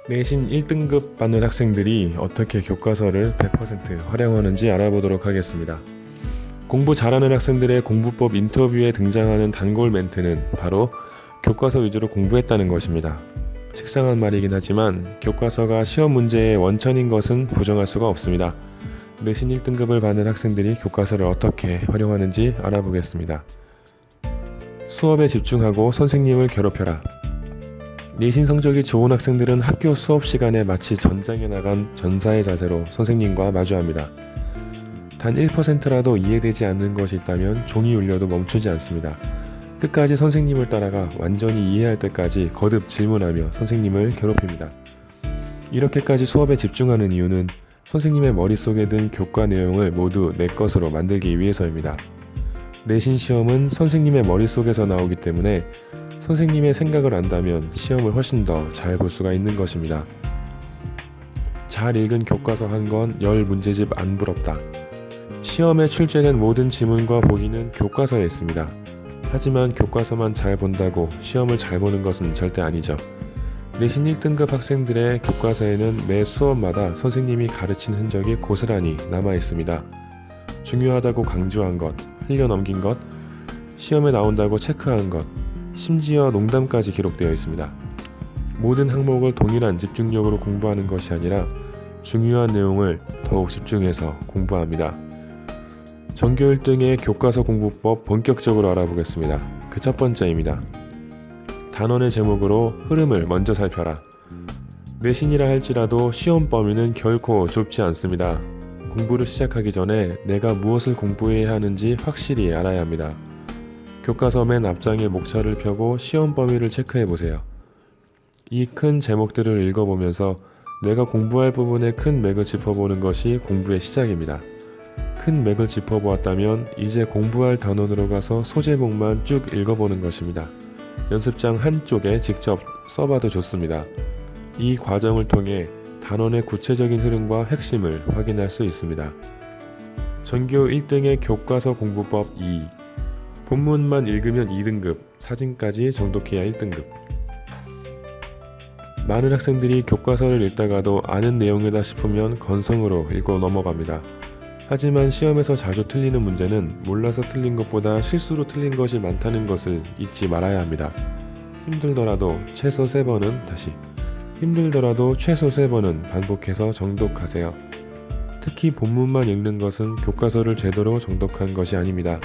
내신 1등급 받는 학생들이 어떻게 교과서를 100% 활용하는지 알아보도록 하겠습니다. 공부 잘하는 학생들의 공부법 인터뷰에 등장하는 단골 멘트는 바로 교과서 위주로 공부했다는 것입니다. 식상한 말이긴 하지만 교과서가 시험 문제의 원천인 것은 부정할 수가 없습니다. 내신 1등급을 받는 학생들이 교과서를 어떻게 활용하는지 알아보겠습니다. 수업에 집중하고 선생님을 괴롭혀라. 내신 성적이 좋은 학생들은 학교 수업 시간에 마치 전장에 나간 전사의 자세로 선생님과 마주합니다. 단 1%라도 이해되지 않는 것이 있다면 종이 울려도 멈추지 않습니다. 끝까지 선생님을 따라가 완전히 이해할 때까지 거듭 질문하며 선생님을 괴롭힙니다. 이렇게까지 수업에 집중하는 이유는 선생님의 머릿속에 든 교과 내용을 모두 내 것으로 만들기 위해서입니다. 내신 시험은 선생님의 머릿속에서 나오기 때문에 선생님의 생각을 안다면 시험을 훨씬 더 잘 볼 수가 있는 것입니다. 잘 읽은 교과서 한 권 10문제집 안 부럽다. 시험에 출제된 모든 지문과 보기는 교과서에 있습니다. 하지만 교과서만 잘 본다고 시험을 잘 보는 것은 절대 아니죠. 내신 1등급 학생들의 교과서에는 매 수업마다 선생님이 가르친 흔적이 고스란히 남아 있습니다. 중요하다고 강조한 것, 흘려 넘긴 것, 시험에 나온다고 체크한 것, 심지어 농담까지 기록되어 있습니다. 모든 항목을 동일한 집중력으로 공부하는 것이 아니라 중요한 내용을 더욱 집중해서 공부합니다. 전교 1등의 교과서 공부법 본격적으로 알아보겠습니다. 그 첫 번째입니다. 단원의 제목으로 흐름을 먼저 살펴라. 내신이라 할지라도 시험 범위는 결코 좁지 않습니다. 공부를 시작하기 전에 내가 무엇을 공부해야 하는지 확실히 알아야 합니다. 교과서 맨 앞장에 목차를 펴고 시험 범위를 체크해보세요. 이 큰 제목들을 읽어보면서 내가 공부할 부분의 큰 맥을 짚어보는 것이 공부의 시작입니다. 큰 맥을 짚어보았다면 이제 공부할 단원으로 가서 소제목만 쭉 읽어보는 것입니다. 연습장 한쪽에 직접 써봐도 좋습니다. 이 과정을 통해 단원의 구체적인 흐름과 핵심을 확인할 수 있습니다. 전교 1등의 교과서 공부법 2. 본문만 읽으면 2등급, 사진까지 정독해야 1등급. 많은 학생들이 교과서를 읽다가도 아는 내용이다 싶으면 건성으로 읽고 넘어갑니다. 하지만 시험에서 자주 틀리는 문제는 몰라서 틀린 것보다 실수로 틀린 것이 많다는 것을 잊지 말아야 합니다. 힘들더라도 최소 3번은 반복해서 정독하세요. 특히 본문만 읽는 것은 교과서를 제대로 정독한 것이 아닙니다.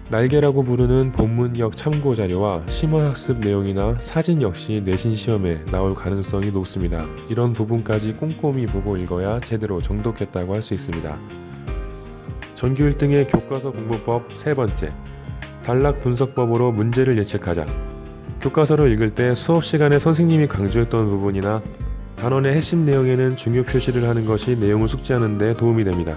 날개라고 부르는 본문역 참고자료와 심화학습 내용이나 사진 역시 내신 시험에 나올 가능성이 높습니다. 이런 부분까지 꼼꼼히 보고 읽어야 제대로 정독했다고 할 수 있습니다. 전교 1등의 교과서 공부법 세 번째, 단락 분석법으로 문제를 예측하자. 교과서를 읽을 때 수업 시간에 선생님이 강조했던 부분이나 단원의 핵심 내용에는 중요 표시를 하는 것이 내용을 숙지하는 데 도움이 됩니다.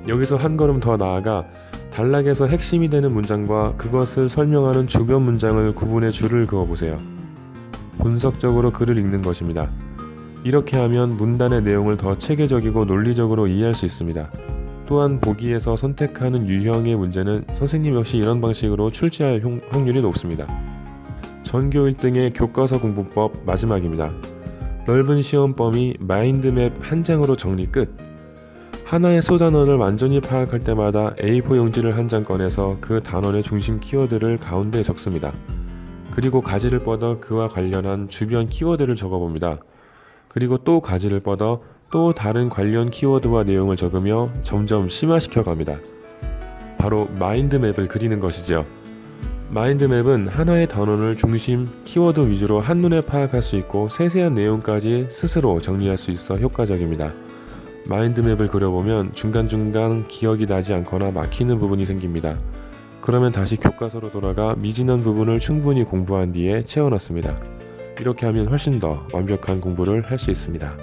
여기서 한 걸음 더 나아가 단락에서 핵심이 되는 문장과 그것을 설명하는 주변 문장을 구분해 줄을 그어보세요. 분석적으로 글을 읽는 것입니다. 이렇게 하면 문단의 내용을 더 체계적이고 논리적으로 이해할 수 있습니다. 또한 보기에서 선택하는 유형의 문제는 선생님 역시 이런 방식으로 출제할 확률이 높습니다. 전교 1등의 교과서 공부법 마지막입니다. 넓은 시험 범위 마인드맵 한 장으로 정리 끝. 하나의 소단원을 완전히 파악할 때마다 A4 용지를 한 장 꺼내서 그 단원의 중심 키워드를 가운데에 적습니다. 그리고 가지를 뻗어 그와 관련한 주변 키워드를 적어봅니다. 그리고 또 가지를 뻗어 또 다른 관련 키워드와 내용을 적으며 점점 심화시켜 갑니다. 바로 마인드맵을 그리는 것이죠. 마인드맵은 하나의 단원을 중심 키워드 위주로 한눈에 파악할 수 있고 세세한 내용까지 스스로 정리할 수 있어 효과적입니다. 마인드맵을 그려보면 중간중간 기억이 나지 않거나 막히는 부분이 생깁니다. 그러면 다시 교과서로 돌아가 미진한 부분을 충분히 공부한 뒤에 채워넣습니다. 이렇게 하면 훨씬 더 완벽한 공부를 할 수 있습니다.